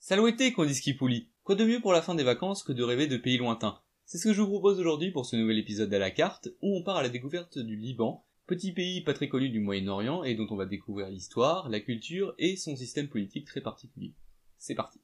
Salouété, qu'on dit Skippouli. Quoi de mieux pour la fin des vacances que de rêver de pays lointains? C'est ce que je vous propose aujourd'hui pour ce nouvel épisode à la carte, où on part à la découverte du Liban, petit pays pas très connu du Moyen-Orient et dont on va découvrir l'histoire, la culture et son système politique très particulier. C'est parti.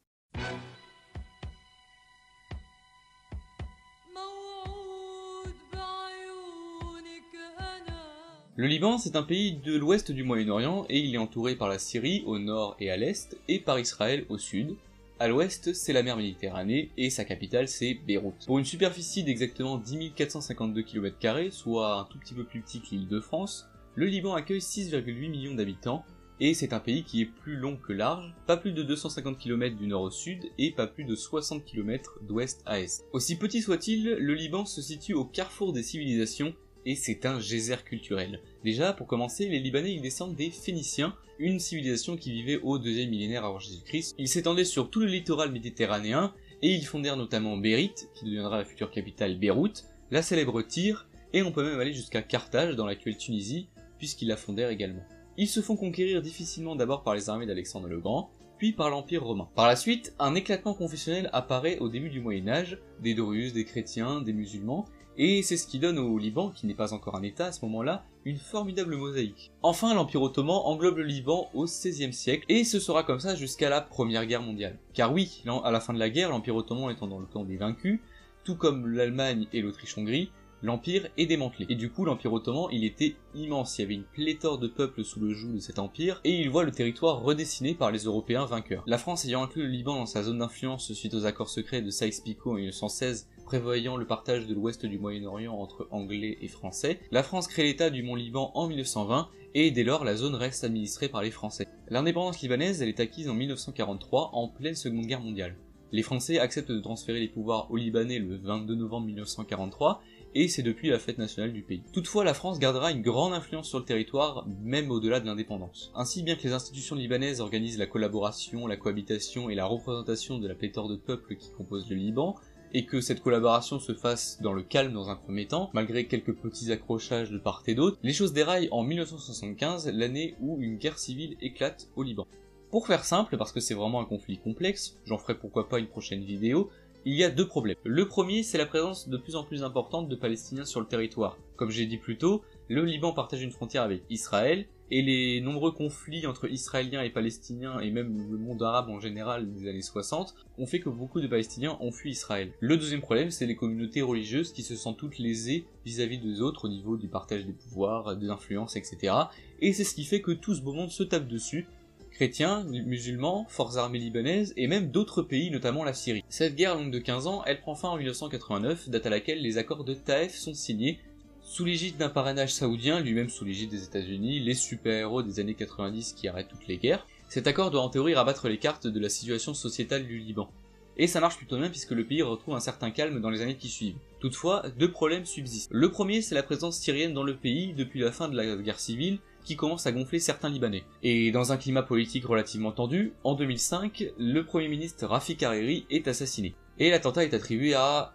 Le Liban, c'est un pays de l'ouest du Moyen-Orient et il est entouré par la Syrie au nord et à l'est et par Israël au sud. À l'ouest, c'est la mer Méditerranée et sa capitale c'est Beyrouth. Pour une superficie d'exactement 10 452 km², soit un tout petit peu plus petit que l'Île-de-France, le Liban accueille 6,8 millions d'habitants et c'est un pays qui est plus long que large, pas plus de 250 km du nord au sud et pas plus de 60 km d'ouest à est. Aussi petit soit-il, le Liban se situe au carrefour des civilisations et c'est un geyser culturel. Déjà, pour commencer, les Libanais ils descendent des Phéniciens, une civilisation qui vivait au 2e millénaire avant Jésus-Christ. Ils s'étendaient sur tout le littoral méditerranéen, et ils fondèrent notamment Bérite, qui deviendra la future capitale Beyrouth, la célèbre Tyr, et on peut même aller jusqu'à Carthage, dans l'actuelle Tunisie, puisqu'ils la fondèrent également. Ils se font conquérir difficilement d'abord par les armées d'Alexandre le Grand, puis par l'Empire romain. Par la suite, un éclatement confessionnel apparaît au début du Moyen-Âge, des Druzes, des chrétiens, des musulmans, et c'est ce qui donne au Liban, qui n'est pas encore un état à ce moment-là, une formidable mosaïque. Enfin, l'Empire ottoman englobe le Liban au XVIe siècle, et ce sera comme ça jusqu'à la Première Guerre mondiale. Car oui, à la fin de la guerre, l'Empire ottoman étant dans le camp des vaincus, tout comme l'Allemagne et l'Autriche-Hongrie, l'Empire est démantelé. Et du coup, l'Empire ottoman, il était immense, il y avait une pléthore de peuples sous le joug de cet empire, et il voit le territoire redessiné par les Européens vainqueurs. La France ayant inclus le Liban dans sa zone d'influence suite aux accords secrets de Sykes-Picot en 1916, prévoyant le partage de l'ouest du Moyen-Orient entre Anglais et Français, la France crée l'État du Mont-Liban en 1920, et dès lors la zone reste administrée par les Français. L'indépendance libanaise, elle est acquise en 1943, en pleine Seconde Guerre mondiale. Les Français acceptent de transférer les pouvoirs aux Libanais le 22 novembre 1943, et c'est depuis la fête nationale du pays. Toutefois, la France gardera une grande influence sur le territoire, même au-delà de l'indépendance. Ainsi, bien que les institutions libanaises organisent la collaboration, la cohabitation et la représentation de la pléthore de peuples qui composent le Liban, et que cette collaboration se fasse dans le calme dans un premier temps, malgré quelques petits accrochages de part et d'autre, les choses déraillent en 1975, l'année où une guerre civile éclate au Liban. Pour faire simple, parce que c'est vraiment un conflit complexe, j'en ferai pourquoi pas une prochaine vidéo, il y a deux problèmes. Le premier, c'est la présence de plus en plus importante de Palestiniens sur le territoire. Comme j'ai dit plus tôt, le Liban partage une frontière avec Israël, et les nombreux conflits entre Israéliens et Palestiniens, et même le monde arabe en général des années 60, ont fait que beaucoup de Palestiniens ont fui Israël. Le deuxième problème, c'est les communautés religieuses qui se sentent toutes lésées vis-à-vis des autres au niveau du partage des pouvoirs, des influences, etc. Et c'est ce qui fait que tout ce beau monde se tape dessus, chrétiens, musulmans, forces armées libanaises et même d'autres pays, notamment la Syrie. Cette guerre longue de 15 ans, elle prend fin en 1989, date à laquelle les accords de Taïf sont signés, sous l'égide d'un parrainage saoudien, lui-même sous l'égide des États-Unis, les super-héros des années 90 qui arrêtent toutes les guerres. Cet accord doit en théorie rabattre les cartes de la situation sociétale du Liban. Et ça marche plutôt bien puisque le pays retrouve un certain calme dans les années qui suivent. Toutefois, deux problèmes subsistent. Le premier, c'est la présence syrienne dans le pays depuis la fin de la guerre civile, qui commence à gonfler certains Libanais. Et dans un climat politique relativement tendu, en 2005, le premier ministre Rafik Hariri est assassiné. Et l'attentat est attribué à...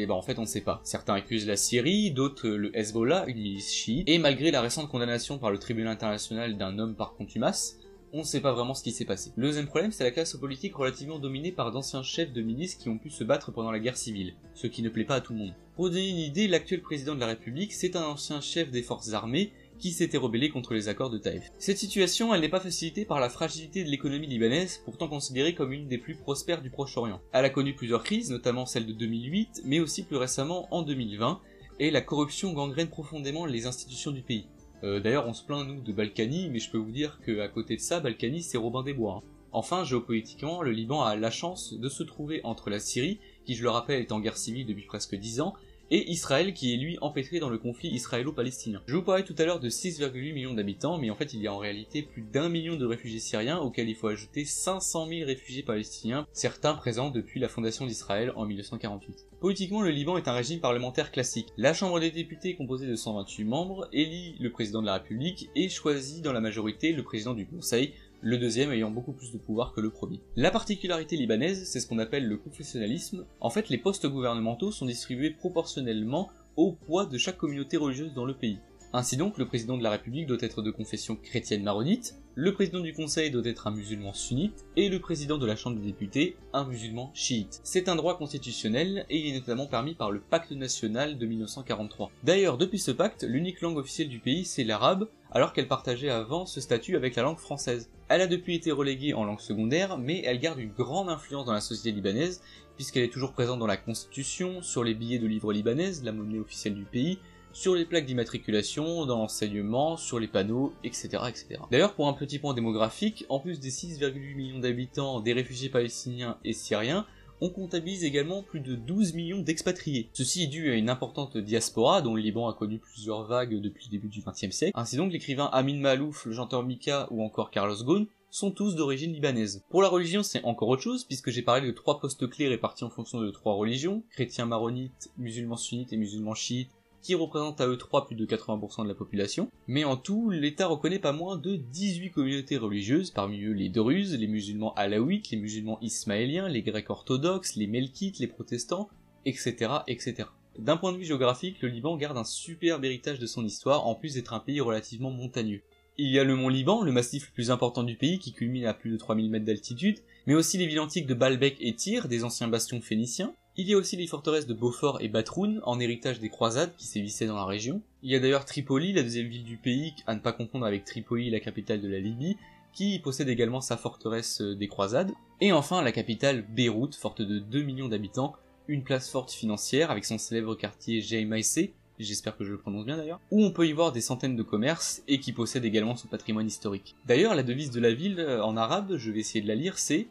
en fait on ne sait pas. Certains accusent la Syrie, d'autres le Hezbollah, une milice chiite, et malgré la récente condamnation par le tribunal international d'un homme par contumace, on ne sait pas vraiment ce qui s'est passé. Le deuxième problème, c'est la classe politique relativement dominée par d'anciens chefs de milices qui ont pu se battre pendant la guerre civile, ce qui ne plaît pas à tout le monde. Pour donner une idée, l'actuel président de la République, c'est un ancien chef des forces armées qui s'était rebellé contre les accords de Taïf. Cette situation, elle n'est pas facilitée par la fragilité de l'économie libanaise, pourtant considérée comme une des plus prospères du Proche-Orient. Elle a connu plusieurs crises, notamment celle de 2008, mais aussi plus récemment en 2020, et la corruption gangrène profondément les institutions du pays. D'ailleurs, on se plaint, nous, de Balkany, mais je peux vous dire qu'à côté de ça, Balkany, c'est Robin des Bois. Enfin, géopolitiquement, le Liban a la chance de se trouver entre la Syrie, qui je le rappelle est en guerre civile depuis presque 10 ans, et Israël qui est lui empêtré dans le conflit israélo-palestinien. Je vous parlais tout à l'heure de 6,8 millions d'habitants, mais en fait il y a en réalité plus d'1 million de réfugiés syriens, auxquels il faut ajouter 500 000 réfugiés palestiniens, certains présents depuis la fondation d'Israël en 1948. Politiquement, le Liban est un régime parlementaire classique. La Chambre des députés est composée de 128 membres, élit le président de la République et choisit dans la majorité le président du Conseil, le deuxième ayant beaucoup plus de pouvoir que le premier. La particularité libanaise, c'est ce qu'on appelle le confessionnalisme. En fait, les postes gouvernementaux sont distribués proportionnellement au poids de chaque communauté religieuse dans le pays. Ainsi donc, le président de la République doit être de confession chrétienne maronite, Le président du conseil doit être un musulman sunnite, et le président de la chambre des députés, un musulman chiite. C'est un droit constitutionnel, et il est notamment permis par le pacte national de 1943. D'ailleurs, depuis ce pacte, l'unique langue officielle du pays c'est l'arabe, alors qu'elle partageait avant ce statut avec la langue française. Elle a depuis été reléguée en langue secondaire, mais elle garde une grande influence dans la société libanaise, puisqu'elle est toujours présente dans la constitution, sur les billets de livres libanaises, la monnaie officielle du pays, sur les plaques d'immatriculation, dans l'enseignement, sur les panneaux, etc., etc. D'ailleurs, pour un petit point démographique, en plus des 6,8 millions d'habitants, des réfugiés palestiniens et syriens, on comptabilise également plus de 12 millions d'expatriés. Ceci est dû à une importante diaspora, dont le Liban a connu plusieurs vagues depuis le début du XXe siècle. Ainsi donc, l'écrivain Amin Maalouf, le chanteur Mika ou encore Carlos Ghosn sont tous d'origine libanaise. Pour la religion, c'est encore autre chose, puisque j'ai parlé de 3 postes clés répartis en fonction de 3 religions, chrétiens maronites, musulmans sunnites et musulmans chiites, qui représentent à eux 3 plus de 80% de la population, mais en tout, l'État reconnaît pas moins de 18 communautés religieuses, parmi eux les Druzes, les musulmans alaouites, les musulmans ismaéliens, les grecs orthodoxes, les melkites, les protestants, etc., etc. D'un point de vue géographique, le Liban garde un superbe héritage de son histoire, en plus d'être un pays relativement montagneux. Il y a le mont Liban, le massif le plus important du pays qui culmine à plus de 3000 mètres d'altitude, mais aussi les villes antiques de Baalbek et Tyr, des anciens bastions phéniciens. Il y a aussi les forteresses de Beaufort et Batroun, en héritage des croisades qui sévissaient dans la région. Il y a d'ailleurs Tripoli, la deuxième ville du pays, à ne pas confondre avec Tripoli, la capitale de la Libye, qui possède également sa forteresse des croisades. Et enfin la capitale Beyrouth, forte de 2 millions d'habitants, une place forte financière avec son célèbre quartier Jeemaïsé, j'espère que je le prononce bien d'ailleurs, où on peut y voir des centaines de commerces et qui possède également son patrimoine historique. D'ailleurs la devise de la ville en arabe, je vais essayer de la lire, c'est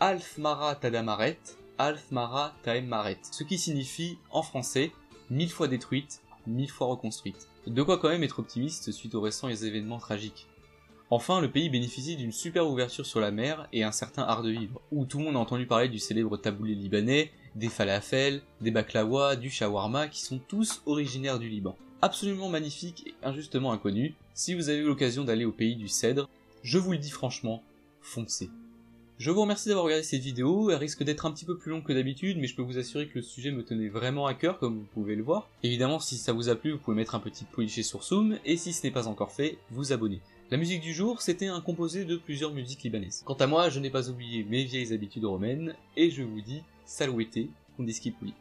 Alf Mara Tadamaret, Alf Mara Taem Maret, ce qui signifie, en français, 1000 fois détruite, 1000 fois reconstruite. De quoi quand même être optimiste suite aux récents événements tragiques. Enfin, le pays bénéficie d'une super ouverture sur la mer et un certain art de vivre, où tout le monde a entendu parler du célèbre taboulé libanais, des falafels, des baklawas, du shawarma, qui sont tous originaires du Liban. Absolument magnifique et injustement inconnu, si vous avez eu l'occasion d'aller au pays du cèdre, je vous le dis franchement, foncez. Je vous remercie d'avoir regardé cette vidéo, elle risque d'être un petit peu plus longue que d'habitude, mais je peux vous assurer que le sujet me tenait vraiment à cœur, comme vous pouvez le voir. Évidemment, si ça vous a plu, vous pouvez mettre un petit poliché sur Zoom, et si ce n'est pas encore fait, vous abonner. La musique du jour, c'était un composé de plusieurs musiques libanaises. Quant à moi, je n'ai pas oublié mes vieilles habitudes romaines, et je vous dis, saluete, kundiski puli.